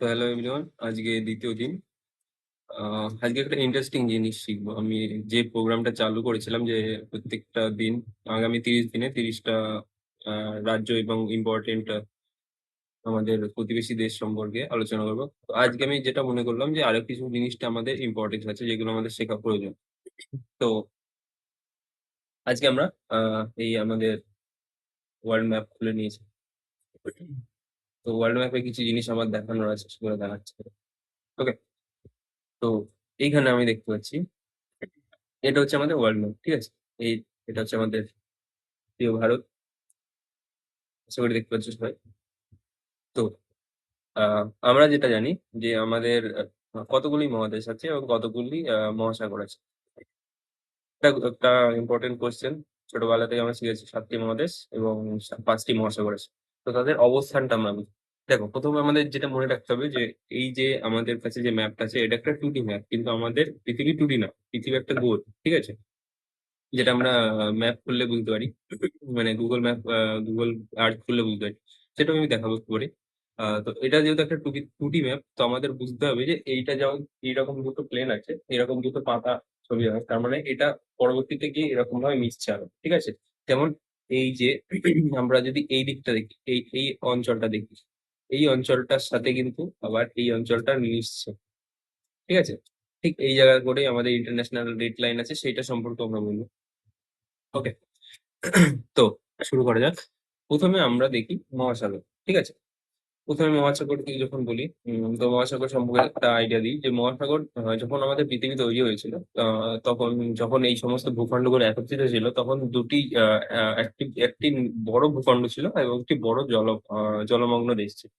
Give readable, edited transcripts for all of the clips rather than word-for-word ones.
তো hello everyone, আজকে দ্বিতীয় দিন। আজকে একটা ইন্টারেস্টিং জিনিস শিখবো। আমি যে প্রোগ্রামটা চালু করেছিলাম যে প্রত্যেকটা দিন আগামী ৩০ দিনে ৩০ টা রাজ্য এবং ইম্পোর্টেন্ট আমাদের প্রতিবেশী দেশ সম্পর্কে আলোচনা করবো। তো আজকে আমি যেটা মনে করলাম যে আরো কিছু জিনিসটা আমাদের ইম্পোর্টেন্স আছে যেগুলো আমাদের শেখা প্রয়োজন। তো আজকে আমরা এই আমাদের ওয়ার্ল্ড ম্যাপ খুলে নিয়েছি। তো ওয়ার্ল্ড ম্যাপে কিছু জিনিস আমার দেখানোর আছে, সেগুলো দেখাচ্ছি। ওকে, তো এইখানে আমি দেখতে পাচ্ছি এটা হচ্ছে আমাদের ওয়ার্ল্ড ম্যাপ, ঠিক আছে? এই এটা হচ্ছে আমাদের প্রিয় ভারত। আশা করি দেখতে পাচ্ছ সবাই। তো আমরা যেটা জানি যে আমাদের কতগুলি মহাদেশ আছে এবং কতগুলি মহাসাগর আছে। এটা একটা ইম্পর্টেন্ট কোয়েশ্চেন। ছোটবেলা থেকে আমরা শিখেছি ৭টি মহাদেশ এবং ৫টি মহাসাগর আছে। তো তাদের অবস্থানটা আমরা বুঝি। দেখো, প্রথমে আমাদের যেটা মনে রাখতে হবে যে এই যে আমাদের কাছে যে ম্যাপটা আছে এটা একটা 2D ম্যাপ, কিন্তু আমাদের পৃথিবী 2D না, পৃথিবী একটা গোল, ঠিক আছে? যেটা আমরা ম্যাপ খুললে বুঝতে পারি। মানে গুগল ম্যাপ, গুগল আর্থ খুললে বুঝতে পারি। সেটাও আমি দেখাবো একটু পরে। তো এটা যেহেতু একটা 2D ম্যাপ, তো আমাদের বুঝতে হবে যে এইটা যেমন এইরকম দুটো প্লেন আছে, এরকম দুটো পাতা ছবি হয়, তার মানে এটা পরবর্তীতে গিয়ে এরকম ভাবে মিশছে আরো, ঠিক আছে? যেমন এই যে আমরা যদি এই দিকটা দেখি, এই অঞ্চলটা দেখি, এই অঞ্চলটার সাথে কিন্তু আবার এই অঞ্চলটা মিশছে, ঠিক আছে? ঠিক এই জায়গা করেই আমাদের ইন্টারন্যাশনাল রেড লাইন আছে, সেইটা সম্পর্কে আমরা বলবো। ওকে, তো শুরু করা যাক। প্রথমে আমরা দেখি মহাসাগর, ঠিক আছে? প্রথমে মহাসাগর দিয়ে যখন বলি, তো মহাসাগর সম্পর্কে একটা আইডিয়া দিই যে মহাসাগর যখন আমাদের পৃথিবী তৈরি হয়েছিল, তখন যখন এই সমস্ত ভূখণ্ডগুলো একত্রিত ছিল তখন দুটি একটি একটি বড় ভূখণ্ড ছিল এবং একটি বড় জলমগ্ন দেশ ছিল।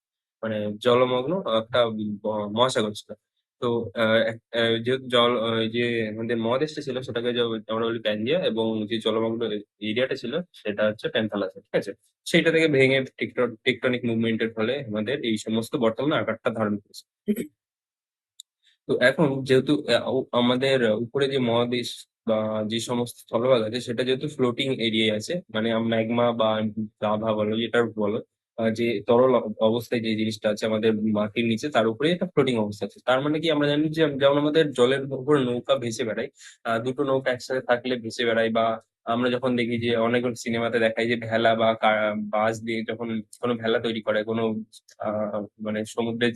মানে জলমগ্ন একটা মহাসাগর ছিল। তো যেহেতু এই যে আমাদের মহাদেশটা ছিল সেটাকে আমরা বলি প্যানজিয়া, এবং যে জলমগ্ন এরিয়াটা ছিল সেটা হচ্ছে প্যান্থালাসা, ঠিক আছে? সেইটা থেকে ভেঙে টেকটনিক মুভমেন্টের ফলে আমাদের এই সমস্ত বর্তমানে আকারটা ধারণ করেছে। তো এখন যেহেতু আমাদের উপরে যে মহাদেশ বা যে সমস্ত স্থলভাগ আছে সেটা যেহেতু ফ্লোটিং এরিয়ায় আছে, মানে ম্যাগমা বা লাভা বলো যেটার বলো, যে তরল অবস্থায় যে জিনিসটা আছে আমাদের মাটির নিচে, তার উপরে একটা ফ্লোটিং অবস্থা আছে। তার মানে কি, আমরা জানি যে যেমন আমাদের জলের উপরে নৌকা ভেসে বেড়ায়, দুটো নৌকা একসাথে থাকলে ভেসে বেড়ায়, বা আমরা যখন দেখি যে অনেকগুলো সিনেমাতে দেখায় যে ভেলা বা বাস দিয়ে যখন কোনো ভেলা তৈরি করে কোনো মানে সমুদ্রের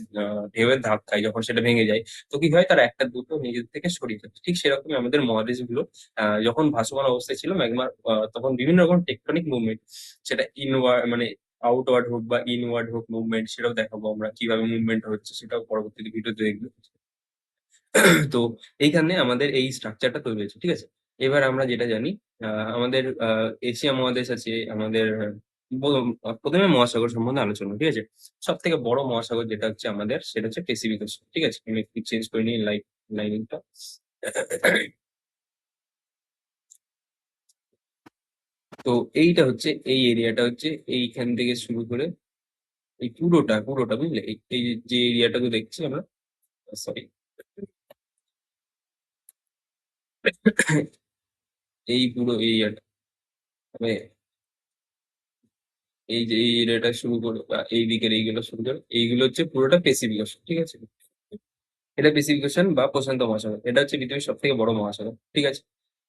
ঢেউয়ের ধাক্কায় যখন সেটা ভেঙে যায়, তো কি হয়, তারা একটা দুটো নিজের থেকে সরিয়ে ফেলে। ঠিক সেরকমই আমাদের মহাদেশগুলো যখন ভাসমান অবস্থায় ছিল ম্যাগমার, তখন বিভিন্ন রকম টেকটনিক মুভমেন্ট, সেটা ইনওয়ার্ড মানে আউটওয়ার্ড হোক বা ইনওয়ার্ড হোক মুভমেন্ট, সেটাও দেখাবো আমরা কিভাবে মুভমেন্ট হচ্ছে, সেটাও পরবর্তী ভিডিওতে দেখবো। তো এইখানে আমাদের এই স্ট্রাকচারটা তৈরি হয়েছে, ঠিক আছে? এবার আমরা যেটা জানি, আমাদের এশিয়া মহাদেশ আছে আমাদের। প্রথমে মহাসাগর সম্বন্ধে আলোচনা, ঠিক আছে? সব থেকে বড় মহাসাগর যেটা হচ্ছে আমাদের, সেটা হচ্ছে প্যাসিফিক ওশান, ঠিক আছে? আমি একটু চেঞ্জ করে নিই লাইনিংটা। তো এইটা হচ্ছে, এই এরিয়াটা হচ্ছে এইখান থেকে শুরু করে এই পুরোটা পুরোটা বুঝলে, এই যে এরিয়াটাকে দেখছি আমরা, সরি, এই পুরো এরিয়াটা, মানে এই যে এই এরিয়াটা শুরু করে বা এই দিকের এইগুলো শুরু করে, এইগুলো হচ্ছে পুরোটা প্যাসিফিক ওশান, ঠিক আছে? এটা প্যাসিফিক ওশান বা প্রশান্ত মহাসাগর, এটা হচ্ছে পৃথিবীর সব থেকে বড় মহাসাগর, ঠিক আছে?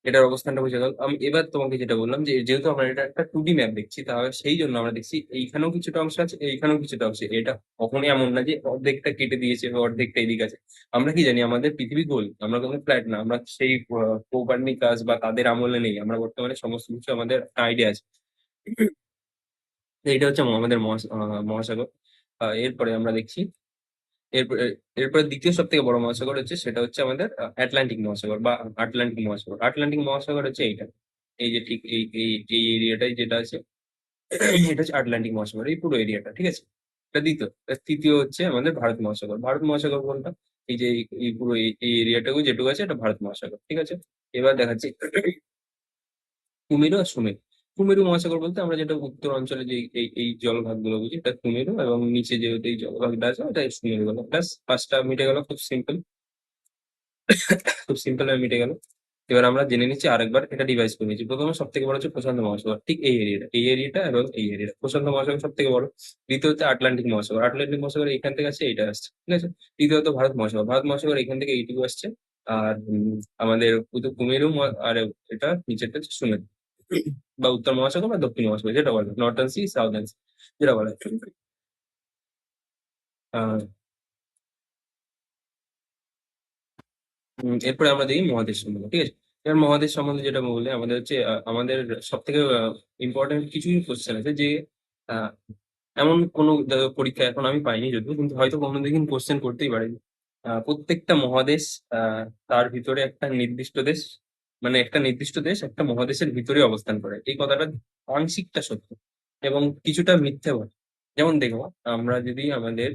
এটার অবস্থানটা বুঝে গেল। আমি এবার তোমাকে যেটা বললাম যে যেহেতু আমরা এটা একটা 2D ম্যাপ দেখছি, তাহলে সেই জন্য আমরা দেখছি এইখানেও কিছুটা অংশ আছে, এইখানেও কিছুটা অংশ। এটা কখনোই এমন না যে অর্ধেকটা কেটে দিয়েছে বা অর্ধেকটা এদিক আছে। আমরা কি জানি, আমাদের পৃথিবী গোল, আমরা কোনো ফ্ল্যাট না, আমরা সেই কোপার্নিকাস বা তাদের আমলে নেই, আমরা বর্তমানে সমস্ত কিছু আমাদের আইডিয়া আছে। তো এটা হচ্ছে আমাদের মহাসাগর। এরপরে আমরা দেখছি, এরপরে এরপরে দ্বিতীয় সব থেকে বড় মহাসাগর হচ্ছে, সেটা হচ্ছে আমাদের আটলান্টিক মহাসাগর বা আটলান্টিক মহাসাগর। আটলান্টিক মহাসাগর হচ্ছে এইটা, এই যে ঠিক এই এরিয়াটাই যেটা আছে, এটা হচ্ছে আটলান্টিক মহাসাগর, এই পুরো এরিয়াটা, ঠিক আছে? এটা দ্বিতীয়। তৃতীয় হচ্ছে আমাদের ভারত মহাসাগর। ভারত মহাসাগর কোনটা? এই যে এই পুরো এই এরিয়াটাকে যেটুকু আছে এটা ভারত মহাসাগর, ঠিক আছে? এবার দেখাচ্ছি কুমিরু আর সুমেরু। কুমিরু মহাসাগর বলতে আমরা যেটা উত্তর অঞ্চলে যে এই জলভাগ গুলো বুঝি, এটা কুমিরু, এবং নিচে যে এই জলভাগটা আছে এটা সুমেরু গেল। ব্যাস, পাঁচটা মিটে গেল, খুব সিম্পল, খুব সিম্পল ভাবে মিটে গেল। এবার আমরা জেনে নিচ্ছি আরেকবার এটা ডিভাইস করে নিচ্ছি। প্রথমে সব থেকে বড় হচ্ছে প্রশান্ত মহাসাগর, ঠিক এই এরিয়াটা এবং এই এরিয়াটা প্রশান্ত মহাসাগর সব থেকে বড়। দ্বিতীয় হচ্ছে আটলান্টিক মহাসাগর, আটলান্টিক মহাসাগর এখান থেকে আসছে, এইটা আসছে, ঠিক আছে। তৃতীয়ত ভারত মহাসাগর, ভারত মহাসাগর এখান থেকে এইটুকু আসছে। আর আমাদের কুমিরু আর এটা নিচেরটা হচ্ছে সুমেরু, বা উত্তর মহাসাগর বা দক্ষিণ মহাসাগর যেটা বলে, নর্থার্ন সি সাউথার্ন সি যেটা বলে। আহ এরপরে আমরা দেখি মহাদেশ সম্বন্ধে, ঠিক আছে। এবার মহাদেশ সম্বন্ধে যেটা বললে আমাদের হচ্ছে আমাদের সব থেকে ইম্পর্টেন্ট কিছু কোশ্চেন আছে যে আহ, এমন কোনো পরীক্ষা এখন আমি পাইনি যদিও, কিন্তু হয়তো কোনো দিন কোশ্চেন করতেই পারে। প্রত্যেকটা মহাদেশ আহ, তার ভিতরে একটা নির্দিষ্ট দেশ, মানে একটা নির্দিষ্ট দেশ একটা মহাদেশের ভিতরে অবস্থান করে, এই কথাটা আংশিকটা সত্য এবং কিছুটা মিথ্যে বলে। যেমন দেখো, আমরা যদি আমাদের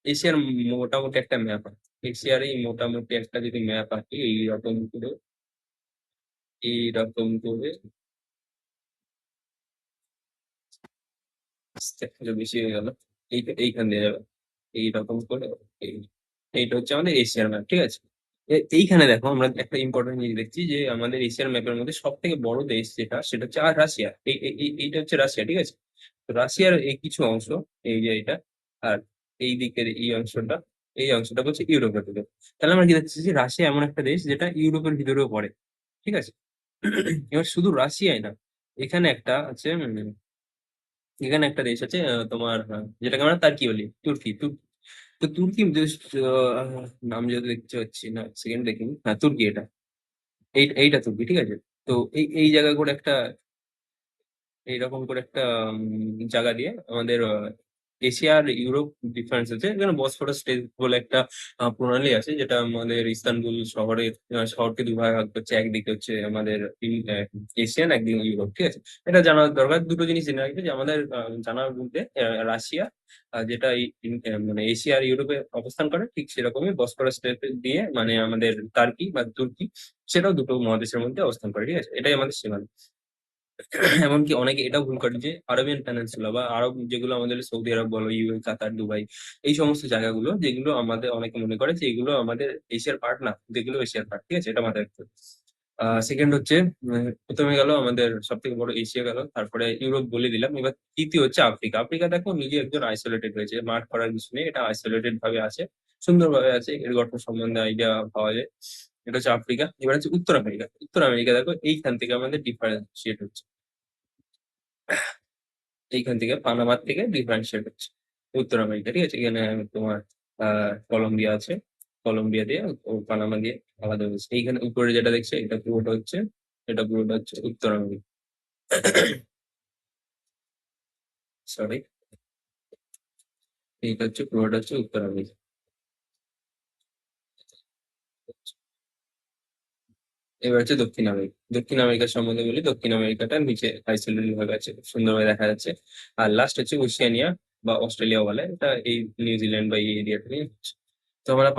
এশিয়ার মোটামুটি একটা ম্যাপ আছে, এশিয়ার এই মোটামুটি একটা যদি ম্যাপ আঁকি এইরকম করে একটু বেশি হয়ে গেল, এইখান দিয়ে যাবে এইরকম করে। এই এইটা হচ্ছে আমাদের এশিয়ার ম্যাপ, ঠিক আছে। এইখানে দেখো আমরা একটা ইম্পর্টেন্ট জিনিস দেখছি যে আমাদের এশিয়ার ম্যাপের মধ্যে সব থেকে বড় দেশ যেটা সেটা হচ্ছে রাশিয়া। এইটা হচ্ছে রাশিয়া, ঠিক আছে। তো রাশিয়ার এই কিছু অংশ, এই যে এটা, আর এই দিকের এই অংশটা হচ্ছে ইউরোপের ভিতরে। তাহলে আমরা কি দেখছি যে রাশিয়া এমন একটা দেশ যেটা ইউরোপের ভিতরেও পড়ে, ঠিক আছে। এবার শুধু রাশিয়াই না, এখানে একটা আছে এখানে একটা দেশ আছে তোমার যেটাকে আমরা তার্কি বলি, তুর্কি। তো তুর্কি দেশ, আহ, নাম যদি দেখতে পাচ্ছি না, সেকেন্ড দেখিনি, হ্যাঁ তুর্কি এটা, এইটা তুর্কি, ঠিক আছে। তো এই জায়গা করে একটা, এইরকম করে একটা জায়গা দিয়ে আমাদের এশিয়া আর ইউরোপ ডিফারেন্স আছে। এখানে বসফোরাস স্ট্রেট বলে একটা প্রণালী আছে, যেটা আমাদের ইস্তানবুল শহরকে দুভাগে ভাগ করছে। একদিকে হচ্ছে আমাদের এশিয়ান, একদিকে ইউরোপ, ঠিক আছে। এটা জানার দরকার, দুটো জিনিস জেনে রাখবে যে আমাদের জানার মধ্যে রাশিয়া যেটা মানে এশিয়া আর ইউরোপে অবস্থান করে, ঠিক সেরকমই বসফোরাস স্ট্রেট দিয়ে মানে আমাদের টার্কি বা তুর্কি, সেটাও দুটো মহাদেশের মধ্যে অবস্থান করে, ঠিক আছে। এটাই আমাদের সীমানা। এমনকি অনেকে এটা ভুল করে যে আরবিয়ান পেনিনসুলা বা আরব, যেগুলো আমাদের সৌদি আরব বলো, ইউএই, কাতার, দুবাই, এই সমস্ত জায়গাগুলো যেগুলো আমাদের অনেকে মনে করে যে এগুলো আমাদের এশিয়ার পার্ট না, যেগুলো এশিয়ার পার্ট, ঠিক আছে, এটা মাথায় রাখতে হবে। সেকেন্ড হচ্ছে প্রথমে গেল আমাদের সব থেকে বড় এশিয়া গেল, তারপরে ইউরোপ বলে দিলাম। এবার তৃতীয় হচ্ছে আফ্রিকা। আফ্রিকা দেখো নিজে একজন আইসোলেটেড হয়েছে, মার্ক করার কিছু নেই, এটা আইসোলেটেড ভাবে আছে, সুন্দরভাবে আছে, এর গঠন সম্বন্ধে আইডিয়া পাওয়া যায়। এটা হচ্ছে আফ্রিকা। এবার হচ্ছে উত্তর আমেরিকা। উত্তর আমেরিকা দেখো এইখান থেকে আমাদের ডিফারেন্সিয়েট হচ্ছে, এইখান থেকে পানামার থেকে ডিফারেন্সিয়েট হচ্ছে উত্তর আমেরিকা, ঠিক আছে। এখানে তোমার কলম্বিয়া আছে, কলম্বিয়া দিয়ে ও পানামা দিয়ে আলাদা হয়েছে। এইখানে উপরে যেটা দেখছে এটা পুরোটা হচ্ছে উত্তর আমেরিকা, সরি, পুরোটা হচ্ছে উত্তর আমেরিকা। এবার হচ্ছে দক্ষিণ আমেরিকা। দক্ষিণ আমেরিকার সম্বন্ধে বলি, দক্ষিণ আমেরিকাটা নিচে আইসোলেটেড ভাবে আছে, খুব সুন্দরভাবে দেখা যাচ্ছে। আর লাস্ট হচ্ছে ওশেনিয়া বা অস্ট্রেলিয়া বলে, এটা এই নিউজিল্যান্ড বা এই এরিয়াটা নিয়ে হচ্ছে। তো আমরা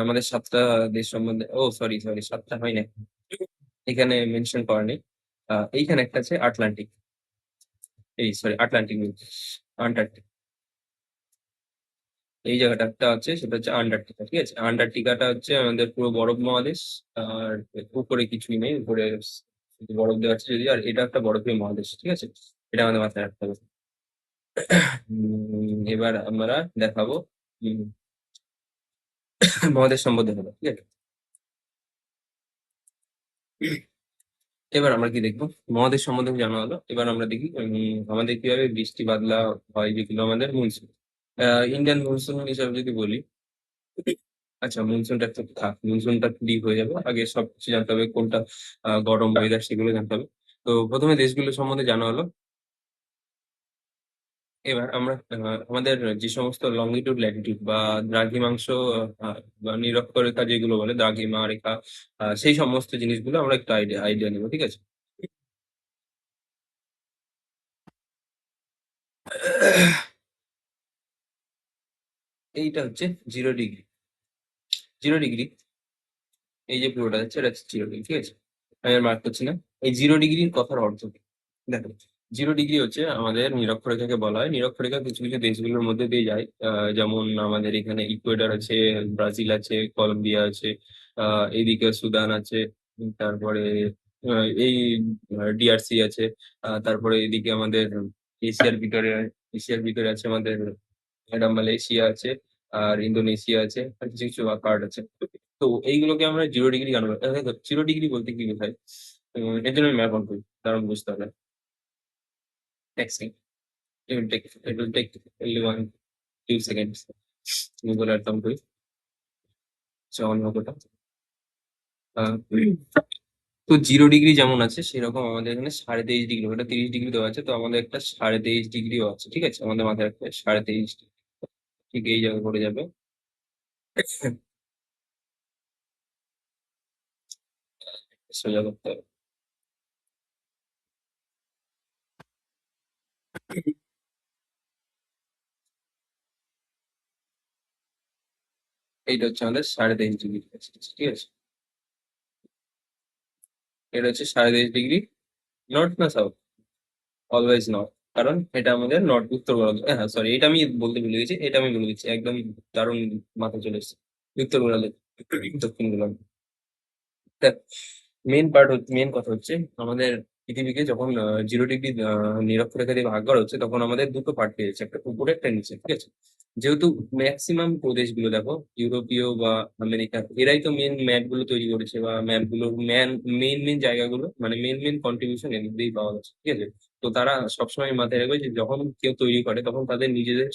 আমাদের সাতটা দেশ সম্বন্ধে, ও সরি সরি, সাতটা হয় না, এখানে মেনশন করা নেই। এইখানে একটা আছে আটলান্টিক, এই সরি আটলান্টিক আন্টার্কটিক, এই জায়গাটা একটা আছে, সেটা হচ্ছে আন্টার্কটিকা, ঠিক আছে। আন্টার্কটিকাটা হচ্ছে আমাদের পুরো বরফ মহাদেশ। আর উপরে কিছুই নেই, উপরে শুধু বরফ দেওয়া আছে যদি, আর এটা একটা বরফীয় মহাদেশ, ঠিক আছে। এটা আমাদের মাথায় রাখতে হবে। এবার আমরা দেখাবো উম, মহাদেশ সম্বন্ধে হলো, ঠিক আছে। এবার আমরা কি দেখবো, মহাদেশ সম্বন্ধে জানা হলো, এবার আমরা দেখি আমাদের কিভাবে বৃষ্টি বাদলা হয়, যেগুলো আমাদের মনসুন। ইন্ডিয়ান মনসুন হিসাবে যদি বলি, আচ্ছা মনসুনটা একটু থাক, মনসুনটা ডিপ হয়ে যাবে, আগে সবকিছু জানতে হবে কোনটা গরম ওয়েদার সেগুলো জানতে হবে। তো প্রথমে দেশগুলো সম্বন্ধে জানা হলো। এবার আমরা আমাদের যে সমস্ত লঙ্গিটিউড ল্যাটিটিউড বা দ্রাঘিমাংশ বা নিরক্ষরেখা যেগুলো বলে, দ্রাঘিমা রেখা, সেই সমস্ত জিনিসগুলো আমরা একটু আইডিয়া আইডিয়া নেবো, ঠিক আছে। এইটা হচ্ছে 0 ডিগ্রি। 0 ডিগ্রি, এই যে পুরোটা যাচ্ছে এটা হচ্ছে 0 ডিগ্রি, ঠিক আছে। আমি আর মার্ক করছি না। এই 0 ডিগ্রির কথার অর্থ কি? দেখো, 0 ডিগ্রি হচ্ছে আমাদের নিরক্ষরেখাকে বলা হয়। নিরক্ষরেখা কিছু কিছু দেশগুলোর মধ্যে দিয়ে যায়, যেমন আমাদের এখানে ইকুয়েডর আছে, ব্রাজিল আছে, কলম্বিয়া আছে, এইদিকে সুদান আছে, তারপরে এই ডিআরসি আছে। তারপরে এদিকে আমাদের এশিয়ার ভিতরে এশিয়ার ভিতরে আছে আমাদের একটা মালয়েশিয়া আছে, আর ইন্দোনেশিয়া আছে, আর কিছু কিছু কার্ড আছে। তো এইগুলোকে আমরা 0 ডিগ্রি কেন বলি? 0 ডিগ্রি বলতে কি বোঝায়? এর জন্য ম্যাপ অন করি, কারণ বুঝতে হবে। Texting. It will take only 1 2 seconds. Google একদম করি, অন হবে ওটা। আহ, তো 0 ডিগ্রি যেমন আছে সেরকম আমাদের এখানে 23.5 ডিগ্রি, ওটা 30 ডিগ্রি দেওয়া আছে, তো আমাদের একটা 23.5 ডিগ্রিও আছে, ঠিক আছে? আমাদের মাথায় একটা 23.5 ডিগ্রি ঠিক এই জায়গায় পড়ে যাবে। সোজা করতে হবে। এইটা হচ্ছে আমাদের 23.5 ডিগ্রি, ঠিক আছে? এটা হচ্ছে 23.5 ডিগ্রি, নর্থ না সাউথ? অলওয়েজ নর্থ, কারণ এটা আমাদের নর্থ উত্তর গোলার্ধ। হ্যাঁ, সরি, এটা আমি বলতে ভুলে গেছি, এটা আমি বলে দিচ্ছি একদম। দারুণ মাথায় চলে এসেছে। উত্তর গোলার্ধ, দক্ষিণ গোলার্ধ। মেন কথা হচ্ছে আমাদের পৃথিবীকে যখন 0 ডিগ্রি নিরক্ষরেখা দিয়ে ভাগ করা হচ্ছে, তখন আমাদের দুটো পার্ট পেয়েছে, একটা উপরে একটা নিচে, ঠিক আছে? যেহেতু ম্যাক্সিমাম প্রদেশগুলো দেখো ইউরোপীয় বা আমেরিকা, এরাই তো মেন ম্যাপ গুলো তৈরি করেছে, বা ম্যাপ গুলোর মেন মেন জায়গাগুলো, মানে মেন মেন কন্ট্রিবিউশন এদিক দিয়েই পাওয়া যাচ্ছে, ঠিক আছে? তো তারা সবসময় মাথায় রাখবে যে যখন কেউ তৈরি করে তখন তাদের নিজেদের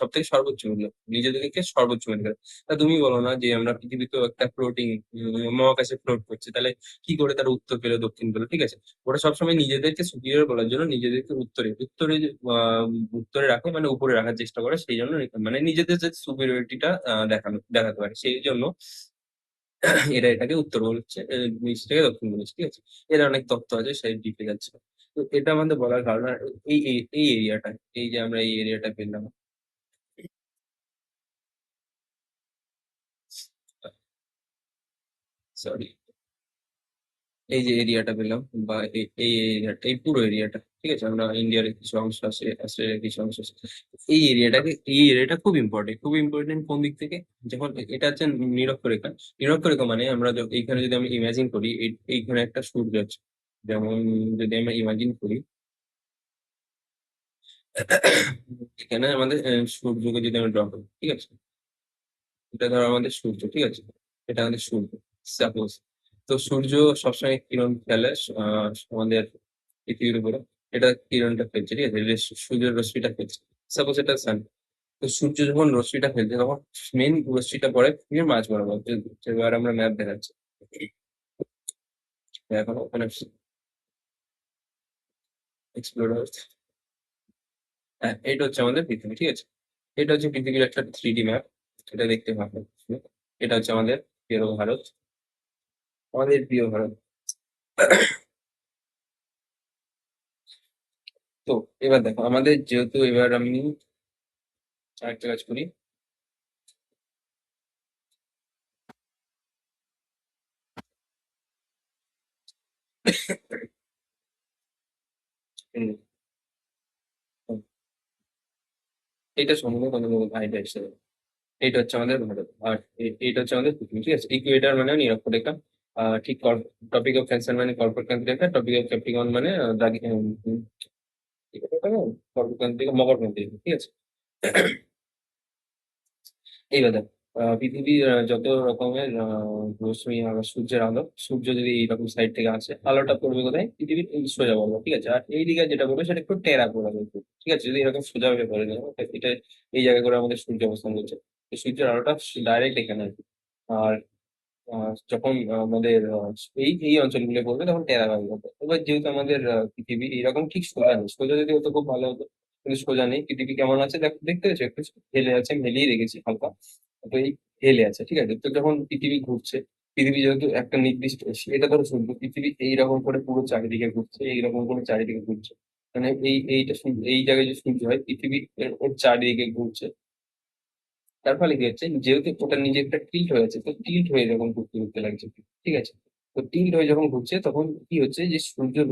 সব থেকে সর্বোচ্চ মূল্য, নিজেদেরকে সর্বোচ্চ মনে করে। তা তুমি বলো না যে আমরা পৃথিবীতে একটা ফ্লোটিং মহাকাশে ফ্লোট করছে, তাহলে কি করে তারা উত্তর পেলো দক্ষিণ পেলো, ঠিক আছে? ওরা সবসময় নিজেদেরকে সুপিরিয়র বলার জন্য নিজেদেরকে উত্তরে উত্তরে উত্তরে রাখে, মানে উপরে রাখার চেষ্টা করে, সেই জন্য মানে নিজেদের যে সুপিরিয়রিটিটা দেখাতে পারে, সেই জন্য এরা এটাকে উত্তর বলছে, নিচটাকে দক্ষিণ বলেছে, ঠিক আছে? এর অনেক তথ্য আছে, সেই ডিপে যাচ্ছে না। তো এটা আমাদের বলার কারণ, আর এই এরিয়াটা, এই যে আমরা এই এরিয়াটা পেলাম, সরি, এই যে এরিয়াটা পেলাম, বা এই এরিয়াটা, এই পুরো এরিয়াটা, ঠিক আছে? আমরা ইন্ডিয়ার কিছু অংশ আছে, অস্ট্রেলিয়ার কিছু অংশ আছে। এই এরিয়াটা খুব ইম্পর্টেন্ট কোন দিক থেকে? যখন এটা হচ্ছে নিরক্ষরেখা। নিরক্ষরেখা মানে আমরা এইখানে যদি আমরা ইমাজিন করি, এইখানে একটা সূর্য আছে, যেমন যদি আমরা ইমাজিন করি, এখানে আমাদের সূর্যকে যদি আমরা ড্র করি, ঠিক আছে? এটা ধরো আমাদের সূর্য, ঠিক আছে? এটা আমাদের সূর্য, সাপোজ। তো সূর্য সবসময় কিরণ ফেলে আমাদের পৃথিবীর উপরে। এটা কিরণটা ফেলছে, ঠিক আছে? সূর্যের রশ্মিটা ফেলছে, সাপোজ এটা সান। তো সূর্য যখন রশ্মিটা ফেলছে, তখন মেন রশ্মিটা পড়ে পৃথিবীর মাঝ বরাবর, যেবার আমরা ম্যাপ দেখাচ্ছি এখন ওখানে এক্সপ্লোর হচ্ছে। হ্যাঁ, এটা হচ্ছে আমাদের পৃথিবী, ঠিক আছে? এটা হচ্ছে পৃথিবীর একটা 3D ম্যাপ। এটা দেখতে ভালো। এটা হচ্ছে আমাদের প্রিয় ভারত, আমাদের প্রিয় ভারত। তো এবার দেখো, আমাদের যেহেতু এবার আমি আরেকটা কাজ করি। হুম, হুম, এটা সম্বন্ধে কোনো আইডিয়া হিসেবে, এইটা হচ্ছে আমাদের ভারত, আর এইটা হচ্ছে আমাদের পৃথিবী, ঠিক আছে? ইকুয়েটার মানে নিরক্ষরেখা। ঠিক, টপিক অফ ক্যান্সার মানে কর্কট ক্রান্তি রেখা, টপিক অফ ক্যাপ্রিকন মানে কি বলে ওটাকে? কর্কট ক্রান্তি রেখা, মকর ক্রান্তি রেখা, ঠিক আছে? এইবার দেখো, পৃথিবীর যত রকমের রশ্মি আর সূর্যের আলো, সূর্য যদি এইরকম সাইড থেকে আসে, আলোটা পড়বে কোথায়? পৃথিবীর এই সোজা পড়বে, ঠিক আছে? আর এই দিকে যেটা পড়বে সেটা একটু টেরা পড়বে, ঠিক আছে? যদি এরকম সোজা ভাবে পড়ে না, এটা এই জায়গা করে আমাদের সূর্য অবস্থান করছে, তো সূর্যের আলোটা ডাইরেক্ট এখানে আসবে। আর যখন আমাদের এই এই অঞ্চলগুলো পড়বে তখন টেরা হয়ে যাবে। এবার যেহেতু আমাদের পৃথিবী এরকম ঠিক সোজা নেই, সোজা যদি হতো খুব ভালো হতো, কিন্তু সোজা নেই। পৃথিবী কেমন আছে দেখতে পেয়েছো? একটু হেলে আছে, মেলিয়ে রেখেছি হালকা। তো এই হেলে আছে, ঠিক আছে? তো যখন পৃথিবী ঘুরছে, পৃথিবী যেহেতু একটা নির্দিষ্ট, এটা ধরো সূর্য, পৃথিবী এইরকম করে পুরো চারিদিকে ঘুরছে, এইরকম করে চারিদিকে ঘুরছে। মানে এই জায়গায় যে সূর্য হয়, পৃথিবী ওর চারিদিকে ঘুরছে। তার ফলে কি হচ্ছে, যেহেতু ওটা নিজে একটা টিল্ট হয়েছে, তো টিল্ট হয়ে যখন ঘুরতে ঘুরতে লাগছে, ঠিক আছে? তো টিল্ট হয়ে যখন ঘুরছে, তখন কি হচ্ছে, যে সূর্যের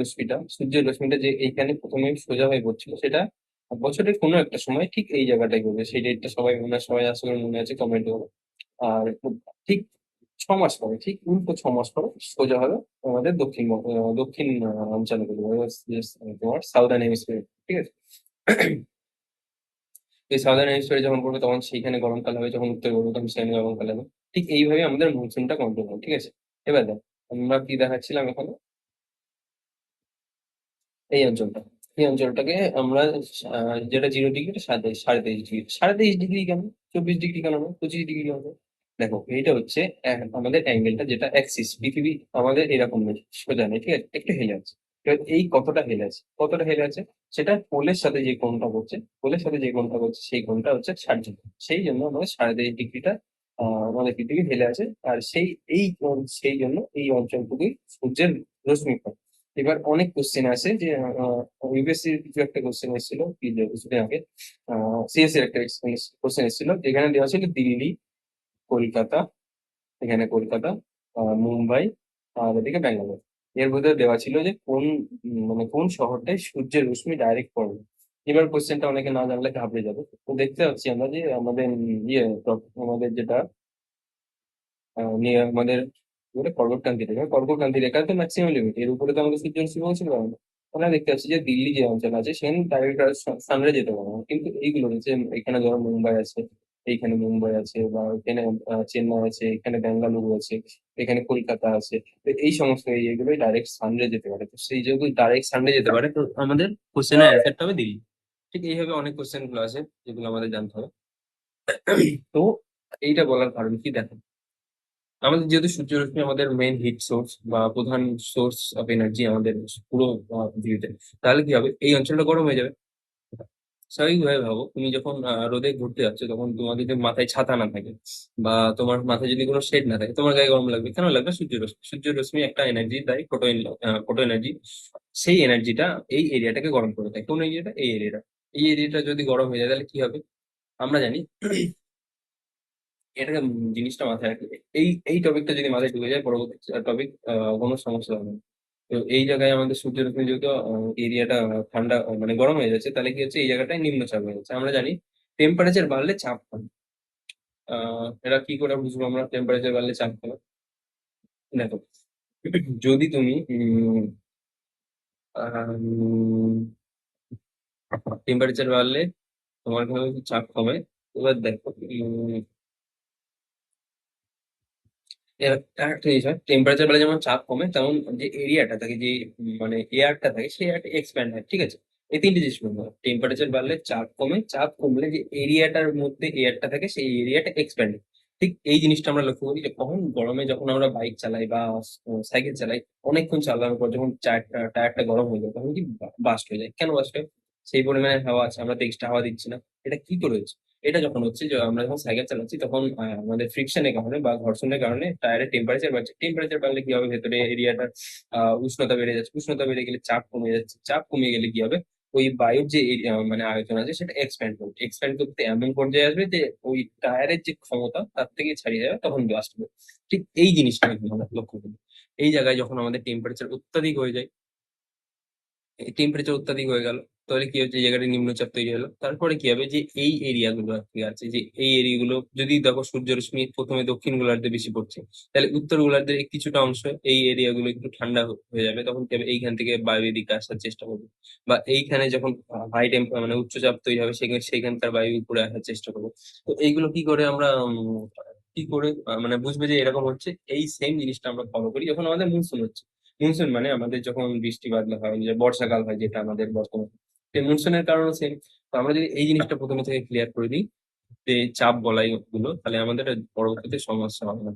রশ্মিটা যে এইখানে প্রথমে সোজা হয়ে পড়ছিল, সেটা বছরের কোনো একটা সময় ঠিক এই জায়গাটায় ঘুরবে। সেই ডেটটা সবাই মনে হয়, সবাই আসলে মনে আছে, কমেন্ট করো। আর ঠিক 6 মাস পরে, ঠিক উল্টো 6 মাস পরে সোজা হবে আমাদের দক্ষিণ অঞ্চলে বলবো, তোমার সাউদার্ন হেমিস্ফিয়ার, ঠিক আছে? এই সাউদার্ন হেমিস্ফিয়ারে যখন পড়বে তখন সেইখানে গরমকাল হবে, যখন উত্তরে পড়বে তখন সেখানে গরমকাল হবে। ঠিক এইভাবে আমাদের মনসুনটা কন্ট্রোল হবে, ঠিক আছে? এবার দেখ, আমরা কি দেখাচ্ছিলাম এখানে, এই অঞ্চলটা, এই অঞ্চলটাকে আমরা যেটা 0 ডিগ্রি, এটা 23.5 ডিগ্রি। 23.5 ডিগ্রি কেন, 24 ডিগ্রি কেন না, 25 ডিগ্রি কেন না? দেখো, এইটা হচ্ছে আমাদের অ্যাঙ্গেলটা, যেটা অ্যাক্সিস, পৃথিবী আমাদের এরকম নেই, সোজা নেই, ঠিক আছে, একটু হেলে আছে। এবার এই কতটা হেলে আছে, সেটা পোলের সাথে যে কোণটা করছে, সেই কোণটা হচ্ছে 60 ডিগ্রি। সেই জন্য আমাদের 23.5 ডিগ্রিটা আমাদের পৃথিবী হেলে আছে। আর সেই জন্য এই অঞ্চলটুকুই সূর্যের রশ্মি পায়। এবার অনেক কোশ্চেন আছে যে ইউপিএসসি কিছু একটা কোশ্চেন এসেছিল কি যে কিছুদিন আগে, সিএসসি এর একটা কোশ্চেন এসেছিল, যেখানে দেওয়া ছিল দিল্লি, কলকাতা, এখানে কলকাতা, মুম্বাই, আর এদিকে ব্যাঙ্গালোর। এর মধ্যে দেওয়া ছিল যে মানে কোন শহরটায় সূর্যের রশ্মি ডাইরেক্ট পড়বে। এবার কোশ্চেনটা অনেকে না জানলে ঘাবড়ে যাবে। তো দেখতে পাচ্ছি আমরা যে আমাদের আমাদের যেটা নিয়ে আমাদের কি বলে, কর্কটক্রান্তি রেখা তো ম্যাক্সিমাম লিমিট, এর উপরে তো আমাদের সূর্যরশ্মি পৌঁছতে পারে না। আমরা দেখতে পাচ্ছি যে দিল্লি যে অঞ্চল আছে সেখানে ডাইরেক্ট সানরাইজ যেতে পারে না, কিন্তু এইগুলো যে এখানে ধরো মুম্বাই আছে, বা এখানে চেন্নাই আছে, এখানে বেঙ্গালুরু আছে, এখানে কলকাতা আছে। তো এই সমস্ত এরিয়াগুলোই ডাইরেক্ট সানরাইজ যেতে পারে। তো সেই যেহেতু ডাইরেক্ট সানরাইজ যেতে পারে, তো আমাদের কোশ্চেনের অ্যান্সারটা হবে দিল্লি। ঠিক এইভাবে অনেক কোশ্চেন গুলো আছে যেগুলো আমাদের জানতে হবে। তো এইটা বলার কারণ কি, দেখো, আমাদের যেহেতু সূর্যরশ্মি আমাদের মেইন হিট সোর্স বা প্রধান সোর্স অফ এনার্জি আমাদের পুরো পৃথিবীতে, তাহলে কি হবে, এই অঞ্চলটা গরম হয়ে যাবে। স্বাভাবিকভাবে ভাবো, তুমি যখন রোদে ঘুরতে যাচ্ছ, তখন তোমার যদি মাথায় ছাতা না থাকে বা তোমার মাথায় যদি কোনো শেড না থাকে, তোমার গায়ে গরম লাগবে। কেন লাগবে? সূর্য রশ্মি একটা এনার্জি দেয়, ফটো এনার্জি। সেই এনার্জিটা এই এরিয়াটাকে গরম করে দেয়। কোন এরিয়াটা? এই এরিয়াটা যদি গরম হয়ে যায় তাহলে কি হবে আমরা জানি। এটাকে জিনিসটা মাথায় রাখবে। এই টপিকটা যদি মাথায় ঢুকে যায়, পরবর্তী টপিক কোনো সমস্যা হবে না। তো এই জায়গায় আমাদের সূর্যরশ্মি যেহেতু এরিয়াটা ঠান্ডা মানে গরম হয়ে যাচ্ছে, তাহলে কি হচ্ছে, এই জায়গাটায় নিম্নচাপ হয়ে যাচ্ছে। আমরা জানি টেম্পারেচার বাড়লে চাপ কমে। এটা কি করে বুঝবো আমরা টেম্পারেচার বাড়লে চাপ কমে? দেখো, যদি তুমি টেম্পারেচার বাড়লে তোমার কিভাবে চাপ কমে, এবার দেখো, এবার একটা জিনিস হয়, টেম্পারেচার বাড়লে যেমন চাপ কমে, তেমন যে এরিয়াটা থাকে, যে মানে এয়ারটা থাকে, সেই এয়ারটা এক্সপ্যান্ড হয়, ঠিক আছে? এই তিনটে জিনিস বলবো। টেম্পারেচার বাড়লে চাপ কমে, চাপ কমলে যে এরিয়াটার মধ্যে এয়ারটা থাকে সেই এরিয়াটা এক্সপ্যান্ড হয়। ঠিক এই জিনিসটা আমরা লক্ষ্য করি যে কখন গরমে যখন আমরা বাইক চালাই বা সাইকেল চালাই, অনেকক্ষণ চালানোর পর যখন টায়ারটা গরম হয়ে যায়, তখন কি বাস্ট হয়ে যায়। কেন বাস্ট হয়? সেই পরিমাণে হাওয়া আছে, আমরা তো এক্সট্রা হাওয়া দিচ্ছি না। এটা কি করে হচ্ছে? এটা যখন হচ্ছে যে আমরা যখন সাইকেল চালাচ্ছি, তখন আমাদের ফ্রিকশনের কারণে বা ঘর্ষণের কারণে টায়ারের টেম্পারেচার বাড়ছে। টেম্পারেচার বাড়লে কি হবে, ভেতরে এরিয়াটার উষ্ণতা বেড়ে যাচ্ছে। উষ্ণতা বেড়ে গেলে চাপ কমে যাচ্ছে। চাপ কমে গেলে কি হবে, ওই বায়ুর যে মানে আয়তন আছে সেটা এক্সপ্যান্ড করতে এমন পর্যায়ে আসবে যে ওই টায়ারের যে ক্ষমতা তার থেকে ছাড়িয়ে যাবে, তখন ব্লাস্ট হবে। ঠিক এই জিনিসটা আমরা লক্ষ্য করি। এই জায়গায় যখন আমাদের টেম্পারেচার অত্যাধিক হয়ে যায়, টেম্পারেচার অত্যাধিক হয়ে গেল, তাহলে কি হচ্ছে, এই জায়গাটা নিম্নচাপ তৈরি হলো। তারপরে কি হবে, যে এই এরিয়া গুলো আর কি আছে, যে এই এরিয়া গুলো যদি দেখো সূর্যরশ্মি প্রথমে দক্ষিণ গোলার্ধে বেশি পড়ছে, তাহলে উত্তর গোলার্ধের কিছু অংশ, এই এরিয়া গুলো একটু ঠান্ডা হয়ে যাবে। তখন কি হবে, এইখান থেকে বায়ু এদিকে আসার চেষ্টা করবে। বা এইখানে যখন মানে উচ্চচাপ তৈরি হবে, সেখানকার বায়ু উপরে আসার চেষ্টা করবে। তো এইগুলো কি করে আমরা কি করে মানে বুঝবে যে এরকম হচ্ছে? এই সেম জিনিসটা আমরা ফলো করি যখন আমাদের মনসুন হচ্ছে। মনসুন মানে আমাদের যখন বৃষ্টি বাদলা হয়, যে বর্ষাকাল হয় যেটা আমাদের বর্তমানে, সেই মনসুনের কারণে সেম। তো আমরা যদি এই জিনিসটা প্রথমে থেকে ক্লিয়ার করে দিই, যে চাপ বলাই গুলো, তাহলে আমাদের আর পরবর্তীতে সমস্যা হবে না।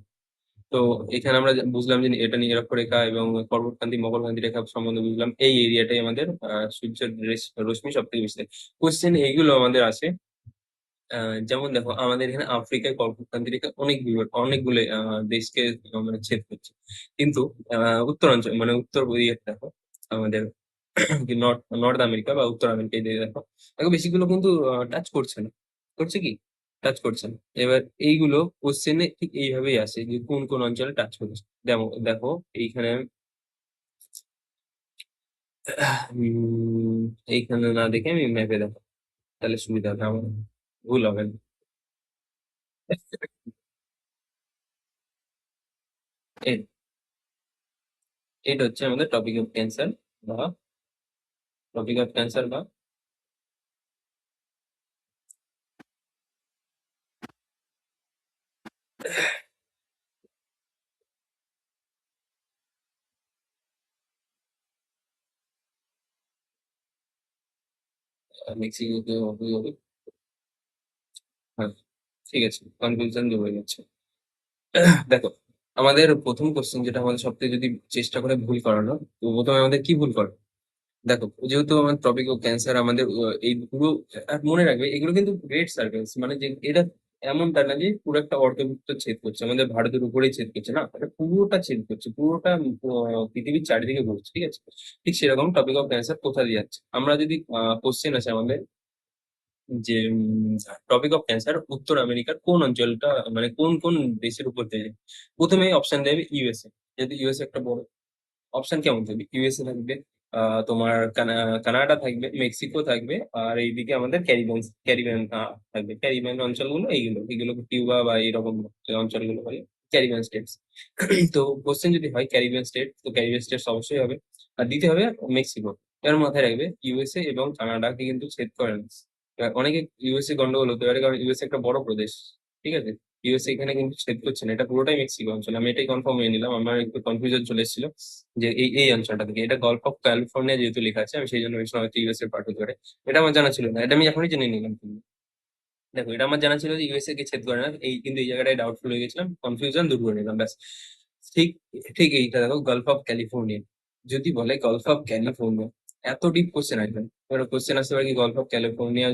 তো এখানে আমরা বুঝলাম যে এটা নিরক্ষরেখা এবং কর্কটক্রান্তি মকরক্রান্তি রেখা সম্বন্ধে বুঝলাম। এই এরিয়াটাই আমাদের সূর্যের রশ্মি সব থেকে বেশি। কোশ্চেন এইগুলো আমাদের আছে। যেমন দেখো, আমাদের এখানে আফ্রিকায় কর্কটক্রান্তি রেখা অনেকগুলো দেশকে মানে ছেদ করছে। কিন্তু উত্তরাঞ্চল মানে উত্তর ইয়ে দেখো, আমাদের নর্থ আমেরিকা বা উত্তর আমেরিকা, এই দিকে দেখো, দেখো বেশিগুলো কিন্তু টাচ করছে না। করছে কি? টাচ করছে না। এবার এইগুলো কোশ্চেনে ঠিক এইভাবেই আসে যে কোন কোন অঞ্চলে টাচ করছে। দেখো দেখো, এইখানে এইখানে না দেখে আমি ম্যাপে দেখো, তাহলে সুবিধা হবে আমার, ভুল হবে না। এইট এইট হচ্ছে আমাদের টপিক অফ ক্যান্সার বা টপিক অফ ক্যান্সার বা মেক্সিকোতে হবে। হ্যাঁ, ঠিক আছে, কনফিউশন দূর হয়ে যাচ্ছে। দেখো, আমাদের প্রথম কোশ্চেন যেটা আমাদের সবথেকে যদি চেষ্টা করে ভুল করানো, তো প্রথমে আমাদের কি ভুল করে? দেখো, যেহেতু আমার টপিক অফ ক্যান্সার আমাদের এই পুরো, আর মনে রাখবে এগুলো কিন্তু গ্রেট সার্কেলস, মানে যে এটা এমনটা না যে পুরো একটা অর্ধবৃত্ত ছেদ করছে, আমাদের ভারতের উপরেই ছেদ করছে না, এটা পুরোটা ছেদ করছে, পুরোটা পৃথিবীর চারিদিকে ঘুরছে, ঠিক আছে? ঠিক সেরকম টপিক অফ ক্যান্সার কোথা দিয়ে যাচ্ছে, আমরা যদি কোশ্চেন আছে আমাদের যে টপিক অফ ক্যান্সার উত্তর আমেরিকার কোন অঞ্চলটা, মানে কোন কোন দেশের উপর দিয়ে যায়? প্রথমে অপশন দেবে ইউএসএ, যেহেতু ইউএসএ একটা বড় অপশন, কেমন থাকবে? ইউএসএ থাকবে, তোমার কানাডা থাকবে, মেক্সিকো থাকবে, আর এইদিকে আমাদের ক্যারিবিয়ান ক্যারিবিয়ান থাকবে। ক্যারিবিয়ান অঞ্চলগুলো এইগুলো এগুলো কিউবা বা এইরকম যে অঞ্চলগুলো বলে ক্যারিবিয়ান স্টেটস। তো কোশ্চেন যদি হয় ক্যারিবিয়ান স্টেট, তো ক্যারিবিয়ান স্টেটস অবশ্যই হবে। আর দ্বিতীয় হবে মেক্সিকো। এর মাথায় রাখবে ইউএসএ এবং কানাডাকে কিন্তু ছেদ করে না। এবার অনেকে ইউএসএ গন্ডগোল হতে পারে, কারণ ইউএসএ একটা বড় প্রদেশ, ঠিক আছে? ইউএসএ এখানে কিন্তু ছেদ করছে না, এটা পুরোটাই মেক্সিকো অঞ্চল। আমি এটাই কনফার্ম হয়ে নিলাম, আমার একটু কনফিউশন চলে এসেছিল যে এই এই অঞ্চলটা থেকে, এটা গল্ফ অফ ক্যালিফোর্নিয়া যেহেতু লেখা আছে, আমি সেই জন্য ভেবেছিলাম হয়তো ইউএসএ পার্ট হতে পারে। এটা আমার জানা ছিল না, এটা আমি এখনই জেনে নিলাম কিন্তু। দেখো, এটা আমার জানা ছিল যে ইউএসএ কে ছেদ করে না, এই কিন্তু এই জায়গাটায় ডাউটফুল হয়ে গেছিলাম, কনফিউশন দূর করে নিলাম, ব্যাস। ঠিক ঠিক এইটা দেখো, গালফ অফ ক্যালিফোর্নিয়া। যদি বলে গলফ অফ ক্যালিফোর্নিয়া, এত ডিপ কোশ্চেন আসবে না। এবার কোশ্চেন আসতে পারে কি গলফ অফ ক্যালিফোর্নিয়া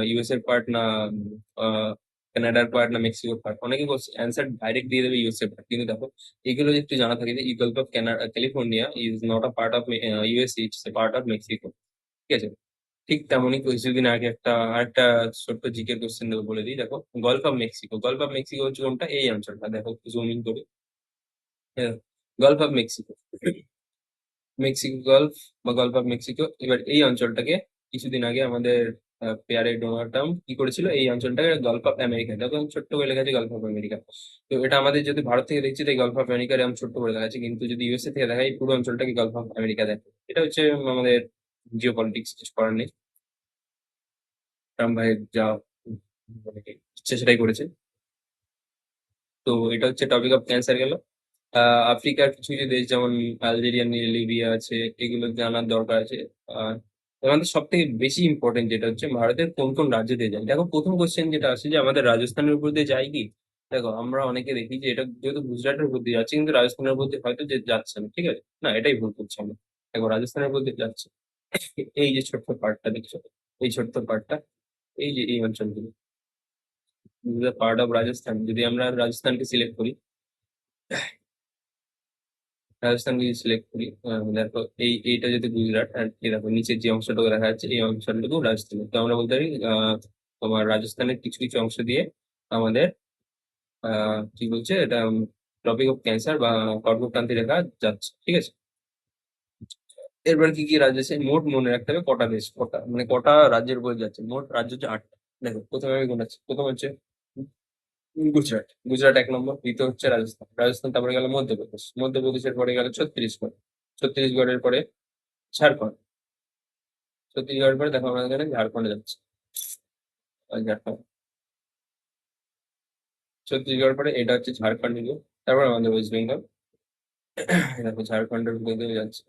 ইউএস এর পার্ট না কানাডার পার্ট না মেক্সিকোর পার্ট, অনেকে অ্যান্সার ডাইরেক্ট দিয়ে দেবে ইউএস এর পার্ট, কিন্তু দেখো এগুলো যদি একটু জানা থাকে যে golf of California is not a part of US, it's a part of Mexico, ঠিক আছে? ঠিক তেমনই কিছুদিন আগে আরেকটা ছোট্ট জিকের কোশ্চেন দেবো, বলে দিই। দেখো, golf of Mexico, golf of Mexico হচ্ছে কোনটা? এই অঞ্চলটা দেখো, জুমিং করে, golf of Mexico, Mexico golf বা গলফ অফ মেক্সিকো। এবার এই অঞ্চলটাকে কিছুদিন আগে আমাদের পেয়ারে ডোনাল্ড ট্রাম্প কি করেছিল, এই অঞ্চলটাকে গলফ অফ আমেরিকা, দেখো ছোট্ট করে লেখা আছে গলফ অফ আমেরিকা। তো এটা আমাদের যদি ভারত থেকে দেখছি তাই গলফ অফ আমেরিকা এরকম ছোট্ট করে দেখা আছে, কিন্তু যদি ইউএসএ থেকে দেখা যায় এই পুরো অঞ্চলটাকে গলফ অফ আমেরিকা দেখে। এটা হচ্ছে আমাদের জিও পলিটিক্স, কিছু করার নেই। ট্রাম্প ভাই যা মানে কি ইচ্ছে সেটাই করেছে। তো এটা হচ্ছে টপিক অফ ক্যান্সার গেল। আফ্রিকার কিছু কিছু দেশ যেমন আলজেরিয়া, লিবিয়া আছে, এগুলো জানার দরকার আছে। আর আমাদের সব থেকে বেশি ইম্পর্টেন্ট যেটা হচ্ছে ভারতের কোন কোন রাজ্য দিয়ে যায়। দেখো, প্রথম কোশ্চেন যেটা আসে যে আমাদের রাজস্থানের উপর দিয়ে যায় কি। দেখো, আমরা অনেকে দেখি যে এটা যেহেতু গুজরাটের উপর দিয়ে যাচ্ছে, কিন্তু রাজস্থানের উপর দিয়ে হয়তো যে যাচ্ছে না, ঠিক আছে? না, এটাই ভুল করছি আমরা। দেখো, রাজস্থানের উপর দিয়ে যাচ্ছে। এই যে ছোট্ট পার্টটা দেখছো, এই ছোট্ট পার্টটা, এই যে এই অঞ্চলগুলো, পার্ট অফ রাজস্থান, যদি আমরা রাজস্থানকে সিলেক্ট করি, রাজস্থান যদি সিলেক্ট করি, দেখো এইটা যদি গুজরাট, আর এই দেখো নিচের যে অংশটুকু দেখা যাচ্ছে এই অংশটুকু রাজস্থান, তো আমরা বলতে পারি তোমার রাজস্থানের কিছু কিছু অংশ দিয়ে আমাদের কি বলছে এটা, টপিক অফ ক্যান্সার বা কর্কটক্রান্তি রেখা যাচ্ছে, ঠিক আছে? এরপর কি কি রাজ্য আছে মোট মনে রাখতে হবে, কটা দেশ, কটা মানে কটা রাজ্যের উপর যাচ্ছে, মোট রাজ্য হচ্ছে 8টা। দেখো, প্রথমে আমি গোনাচ্ছি, প্রথম হচ্ছে গুজরাট, গুজরাট 1 নম্বর, দ্বিতীয় হচ্ছে রাজস্থান, রাজস্থান তারপরে গেল মধ্যপ্রদেশ, মধ্যপ্রদেশের পরে গেল ছত্তিশগড়, ছত্তিশগড়ের পরে ঝাড়খণ্ড, ছত্তিশগড়ের পরে দেখো আমাদের এখানে ঝাড়খণ্ডে যাচ্ছে, আর ঝাড়খণ্ড, ছত্তিশগড় পরে এটা হচ্ছে ঝাড়খণ্ড গিয়ে, তারপর আমাদের ওয়েস্ট বেঙ্গল, দেখো ঝাড়খণ্ডের উপর দিয়ে যাচ্ছে।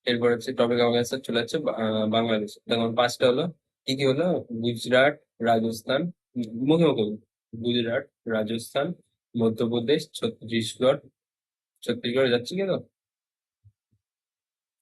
এরপর হচ্ছে টপিক অফ অ্যান্সার চলে যাচ্ছে বাংলাদেশ, দেখো 5টা হলো। কি কি হলো? গুজরাট, রাজস্থান, মুখে মুখে বলো। গুজরাট, রাজস্থান, মধ্যপ্রদেশ, ছত্তিশগড়, ছত্তিশগড় যাচ্ছে কি?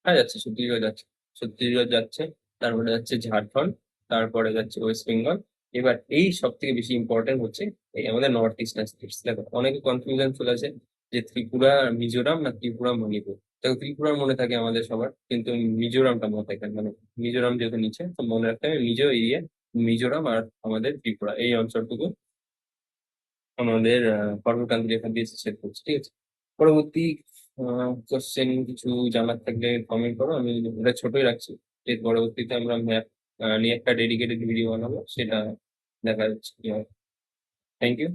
হ্যাঁ, যাচ্ছে, ছত্তিশগড় যাচ্ছে, ছত্তিশগড় যাচ্ছে, তারপরে যাচ্ছে ঝাড়খণ্ড, তারপরে যাচ্ছে ওয়েস্ট বেঙ্গল। এবার এই সব থেকে বেশি ইম্পর্টেন্ট হচ্ছে এই আমাদের নর্থ ইস্টার্ন স্টেটস। দেখো, অনেকে কনফিউশন চলে আসে যে ত্রিপুরা, মিজোরাম না ত্রিপুরা, মণিপুর। দেখো, ত্রিপুরা মনে থাকে আমাদের সবার, কিন্তু মিজোরামটা মনে থাকে না। মানে মিজোরাম যেহেতু নিচে, তো মনে রাখতে হবে মিজো এরিয়া, মিজোরাম আর আমাদের ত্রিপুরা এই অঞ্চলটুকু আমাদের কর্মকান্তি রেখা দিয়ে সেট করছে, ঠিক আছে? পরবর্তী কোশ্চেন কিছু জানার থাকলে কমেন্ট করো, আমি এটা ছোটই রাখছি। এর পরবর্তীতে আমরা ম্যাপ নিয়ে একটা ডেডিকেটেড ভিডিও বানাবো, সেটা দেখা যাচ্ছে কি হয়। Thank you.